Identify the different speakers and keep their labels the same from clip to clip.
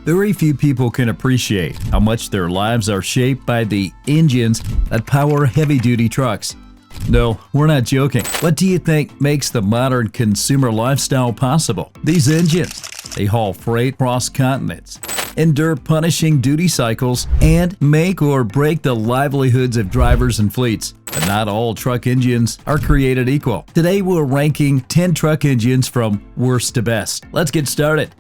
Speaker 1: Very few people can appreciate how much their lives are shaped by the engines that power heavy-duty trucks. No, we're not joking. What do you think makes the modern consumer lifestyle possible? These engines. They haul freight across continents, endure punishing duty cycles, and make or break the livelihoods of drivers and fleets. But not all truck engines are created equal. Today we're ranking 10 truck engines from worst to best. Let's get started.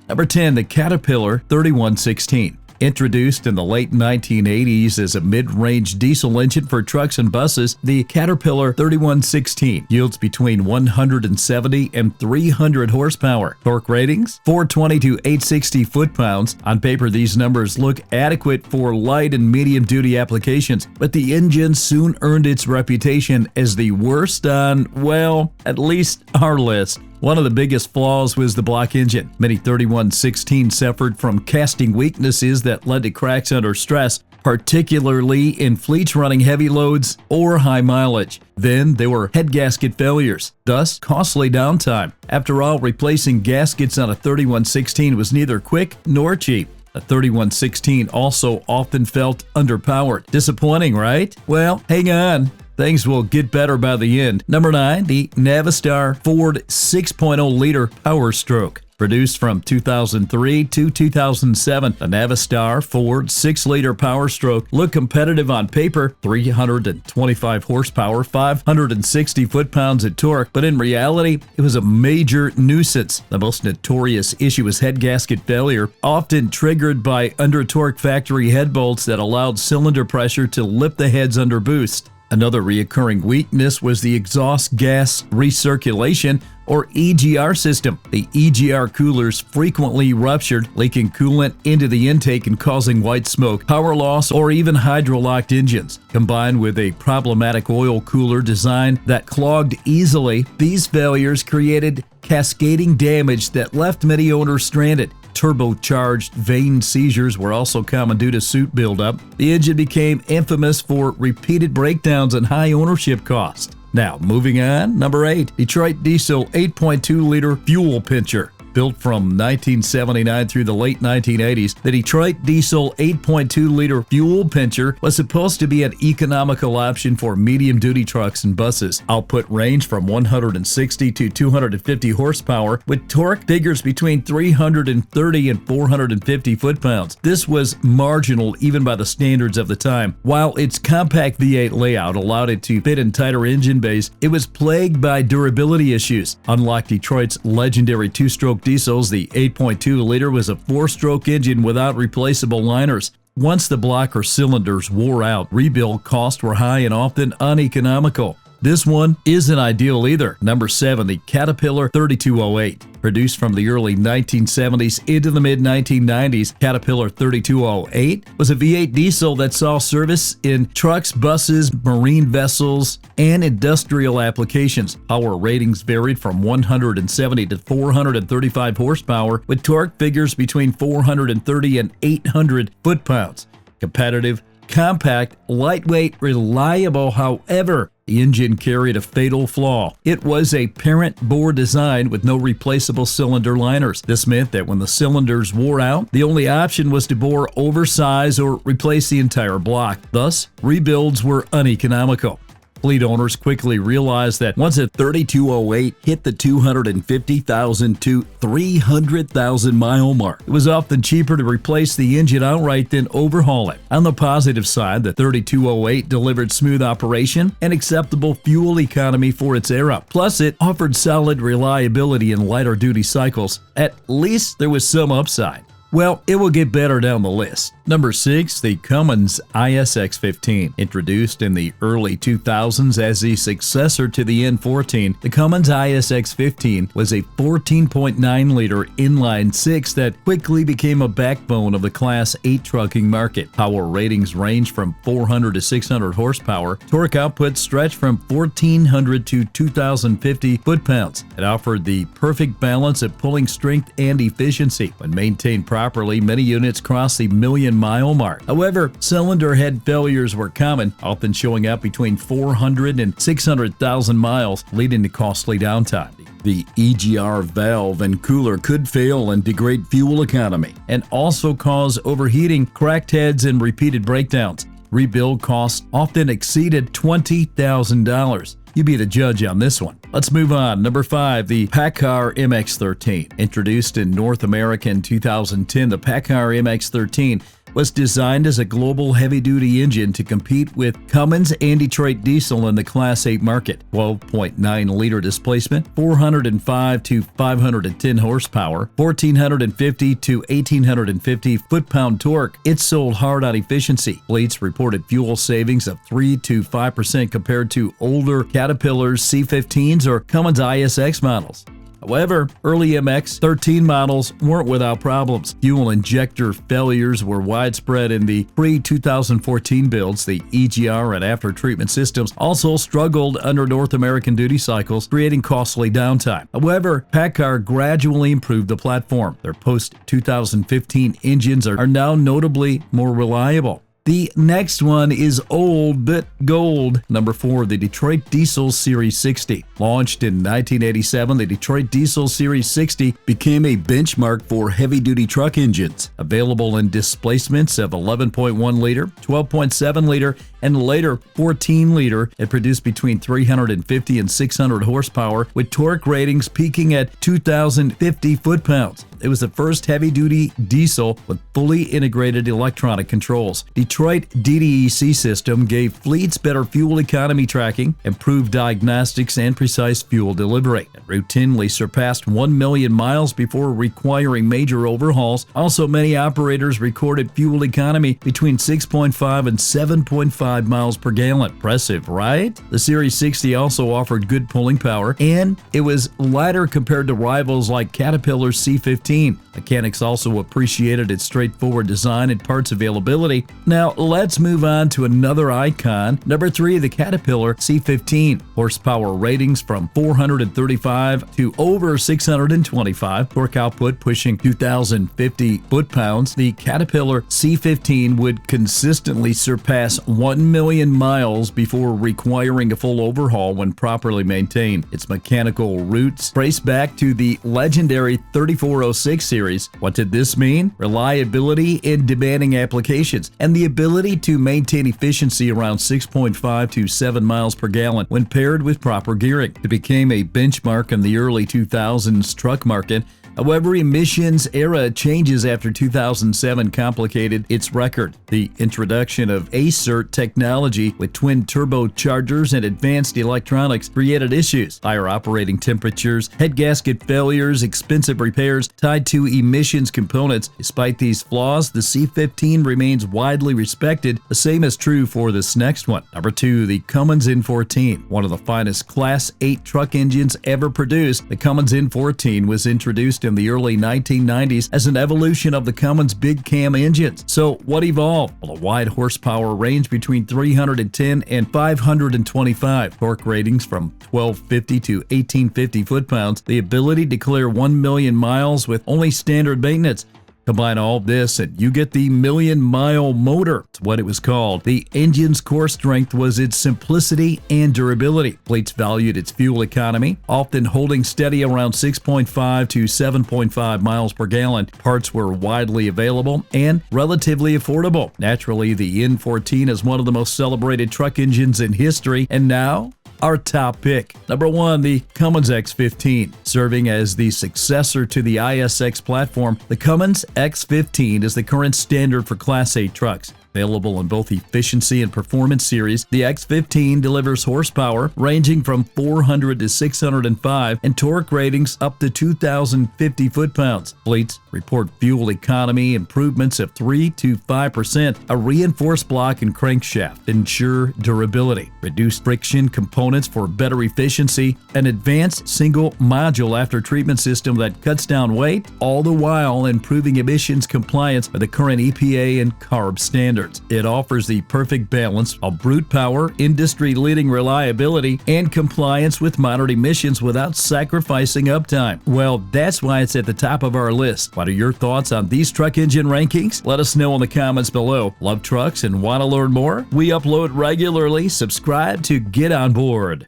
Speaker 1: Number 10, the Caterpillar 3116. Introduced in the late 1980s as a mid-range diesel engine for trucks and buses, the Caterpillar 3116 yields between 170 and 300 horsepower. Torque ratings, 420 to 860 foot-pounds. On paper, these numbers look adequate for light and medium-duty applications, but the engine soon earned its reputation as the worst on, well, at least our list. One of the biggest flaws was the block engine. Many 3116 suffered from casting weaknesses that led to cracks under stress, particularly in fleets running heavy loads or high mileage. Then there were head gasket failures, thus costly downtime. After all, replacing gaskets on a 3116 was neither quick nor cheap. A 3116 also often felt underpowered. Disappointing, right? Well, hang on. Things will get better by the end. Number 9, the Navistar Ford 6.0-liter Power Stroke. Produced from 2003 to 2007, the Navistar Ford 6-liter Power Stroke looked competitive on paper, 325 horsepower, 560 foot-pounds of torque, but in reality, it was a major nuisance. The most notorious issue was head gasket failure, often triggered by under-torque factory head bolts that allowed cylinder pressure to lift the heads under boost. Another recurring weakness was the exhaust gas recirculation, or EGR system. The EGR coolers frequently ruptured, leaking coolant into the intake and causing white smoke, power loss, or even hydro-locked engines. Combined with a problematic oil cooler design that clogged easily, these failures created cascading damage that left many owners stranded. Turbocharged vane seizures were also common due to soot buildup. The engine became infamous for repeated breakdowns and high ownership costs. Now, moving on, number 8, Detroit Diesel 8.2-liter Fuel Pincher. Built from 1979 through the late 1980s, the Detroit Diesel 8.2-liter Fuel Pincher was supposed to be an economical option for medium-duty trucks and buses. Output range from 160 to 250 horsepower, with torque figures between 330 and 450 foot-pounds. This was marginal even by the standards of the time. While its compact V8 layout allowed it to fit in tighter engine bays, it was plagued by durability issues. Unlike Detroit's legendary two-stroke diesels, the 8.2-liter was a 4-stroke engine without replaceable liners. Once the block or cylinders wore out, rebuild costs were high and often uneconomical. This one isn't ideal either. Number 7, the Caterpillar 3208. Produced from the early 1970s into the mid-1990s, Caterpillar 3208 was a V8 diesel that saw service in trucks, buses, marine vessels, and industrial applications. Power ratings varied from 170 to 435 horsepower, with torque figures between 430 and 800 foot-pounds. Competitive, compact, lightweight, reliable, however, the engine carried a fatal flaw. It was a parent bore design with no replaceable cylinder liners. This meant that when the cylinders wore out, the only option was to bore oversize or replace the entire block. Thus, rebuilds were uneconomical. Fleet owners quickly realized that once a 3208 hit the 250,000 to 300,000 mile mark, it was often cheaper to replace the engine outright than overhaul it. On the positive side, the 3208 delivered smooth operation and acceptable fuel economy for its era. Plus, it offered solid reliability in lighter duty cycles. At least there was some upside. Well, it will get better down the list. Number 6, the Cummins ISX-15. Introduced in the early 2000s as the successor to the N14, the Cummins ISX-15 was a 14.9-liter inline 6 that quickly became a backbone of the Class 8 trucking market. Power ratings range from 400 to 600 horsepower. Torque output stretched from 1,400 to 2,050 foot-pounds. It offered the perfect balance of pulling strength and efficiency. When maintained properly, many units crossed the million million-mile mark. However, cylinder head failures were common, often showing up between 400 and 600,000 miles, leading to costly downtime. The EGR valve and cooler could fail and degrade fuel economy, and also cause overheating, cracked heads, and repeated breakdowns. Rebuild costs often exceeded $20,000. You be the judge on this one. Let's move on. Number 5, the Paccar MX13. Introduced in North America in 2010, the Paccar MX13 was designed as a global heavy-duty engine to compete with Cummins and Detroit diesel in the Class 8 market. 12.9-liter displacement, 405 to 510 horsepower, 1,450 to 1,850 foot-pound torque. It sold hard on efficiency. Fleets reported fuel savings of 3 to 5% compared to older Caterpillar's C-15s or Cummins ISX models. However, early MX13 models weren't without problems. Fuel injector failures were widespread in the pre-2014 builds. The EGR and after-treatment systems also struggled under North American duty cycles, creating costly downtime. However, Paccar gradually improved the platform. Their post-2015 engines are now notably more reliable. The next one is old but gold. Number 4, the Detroit Diesel Series 60. Launched in 1987, the Detroit Diesel Series 60 became a benchmark for heavy-duty truck engines. Available in displacements of 11.1 liter, 12.7 liter, and later 14 liter, it produced between 350 and 600 horsepower, with torque ratings peaking at 2,050 foot-pounds. It was the first heavy-duty diesel with fully integrated electronic controls. Detroit DDEC system gave fleets better fuel economy tracking, improved diagnostics, and precise fuel delivery. It routinely surpassed 1 million miles before requiring major overhauls. Also, many operators recorded fuel economy between 6.5 and 7.5 miles per gallon. Impressive, right? The Series 60 also offered good pulling power, and it was lighter compared to rivals like Caterpillar's C-15. Mechanics also appreciated its straightforward design and parts availability. Now, let's move on to another icon. Number 3, the Caterpillar C-15. Horsepower ratings from 435 to over 625. Torque output pushing 2,050 foot-pounds. The Caterpillar C-15 would consistently surpass 1 million miles before requiring a full overhaul when properly maintained. Its mechanical roots trace back to the legendary 3406 series. What did this mean? Reliability in demanding applications and the ability to maintain efficiency around 6.5 to 7 miles per gallon when paired with proper gearing. It became a benchmark in the early 2000s truck market. However, emissions era changes after 2007 complicated its record. The introduction of ACERT technology with twin turbochargers and advanced electronics created issues. Higher operating temperatures, head gasket failures, expensive repairs tied to emissions components. Despite these flaws, the C-15 remains widely respected. The same is true for this next one. Number 2, the Cummins N14. One of the finest Class 8 truck engines ever produced, the Cummins N14 was introduced in the early 1990s as an evolution of the Cummins big cam engines. So what evolved? Well, a wide horsepower range between 310 and 525, torque ratings from 1,250 to 1,850 foot-pounds, the ability to clear 1 million miles with only standard maintenance. Combine all this and you get the million-mile motor. It's what it was called. The engine's core strength was its simplicity and durability. Fleets valued its fuel economy, often holding steady around 6.5 to 7.5 miles per gallon. Parts were widely available and relatively affordable. Naturally, the N14 is one of the most celebrated truck engines in history, and now our top pick. Number 1, the Cummins X-15. Serving as the successor to the ISX platform, the Cummins X-15 is the current standard for Class 8 trucks. Available in both efficiency and performance series, the X-15 delivers horsepower ranging from 400 to 605 and torque ratings up to 2,050 foot-pounds. Fleets report fuel economy improvements of 3 to 5%, a reinforced block and crankshaft ensure durability, reduced friction components for better efficiency, an advanced single module after-treatment system that cuts down weight, all the while improving emissions compliance with the current EPA and CARB standards. standards. It offers the perfect balance of brute power, industry-leading reliability, and compliance with modern emissions without sacrificing uptime. Well, that's why it's at the top of our list. What are your thoughts on these truck engine rankings? Let us know in the comments below. Love trucks and want to learn more? We upload regularly. Subscribe to get on board.